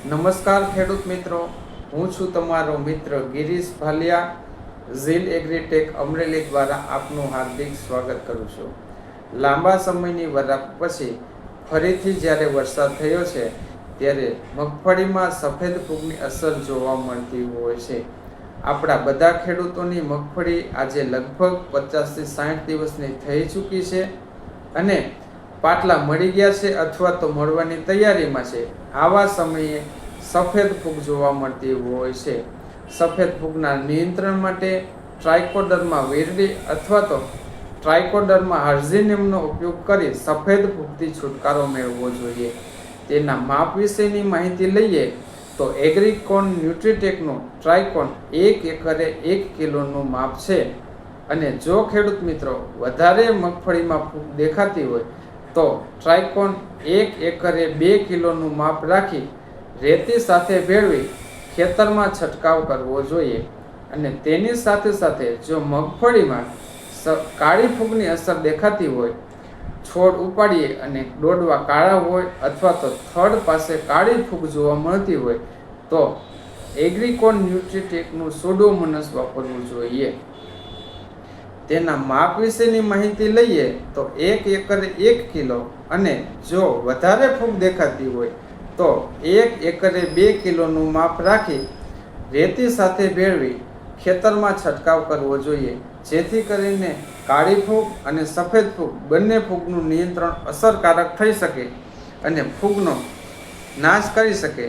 નમસ્કાર ખેડૂત મિત્રો, હું છું તમારો મિત્ર ગિરીશ ભાલિયા. ઝીલ એગ્રીટેક અમરેલી દ્વારા આપનું હાર્દિક સ્વાગત કરું છું. લાંબા સમયની વરાપ પછી ફરીથી જ્યારે વરસાદ થયો છે ત્યારે મગફળીમાં સફેદ ફૂગની અસર જોવા મળતી હોય છે. આપણા બધા ખેડૂતોની મગફળી આજે લગભગ 50 થી 60 દિવસની થઈ ચૂકી છે અને પાટલા મળી ગયા છે અથવા તો મળવાની તૈયારીમાં છે. આવા સમયે સફેદ ફૂગ જોવા મળતી હોય છે. સફેદ ફૂગના નિયંત્રણ માટે ટ્રાઇકોડર્મા વિરડી અથવા તો ટ્રાઇકોડર્મા હાર્ઝિનિયમનો ઉપયોગ કરી સફેદ ફૂગથી છુટકારો મેળવવો જોઈએ. તેના માપ વિશેની માહિતી લઈએ તો એગ્રીકોન ન્યુટ્રીટેકનું ટ્રાઇકોન 1 એકરે 1 કિલોનું માપ છે અને જો ખેડૂત મિત્રો વધારે મગફળીમાં ફૂગ દેખાતી હોય તો ટ્રાઇકોન 1 એકરે 2 કિલોનું માપ રાખી રેતી સાથે ભેળવી ખેતરમાં છંટકાવ કરવો જોઈએ. અને તેની સાથે સાથે જો મગફળીમાં કાળી ફૂગની અસર દેખાતી હોય, છોડ ઉપાડીએ અને ડોડવા કાળા હોય અથવા તો થડ પાસે કાળી ફૂગ જોવા મળતી હોય તો એગ્રીકોન ન્યુટ્રીટેકનું સુડોમોનસ વાપરવું જોઈએ. તેના માપ વિશેની માહિતી લઈએ તો 1 એકરે 1 કિલો અને જો વધારે ફૂગ દેખાતી હોય તો 1 એકરે 2 કિલોનું માપ રાખી રેતી સાથે ભેળવી ખેતરમાં છંટકાવ કરવો જોઈએ, જેથી કરીને કાળી ફૂગ અને સફેદ ફૂગ બંને ફૂગનું નિયંત્રણ અસરકારક થઈ શકે અને ફૂગનો નાશ કરી શકે.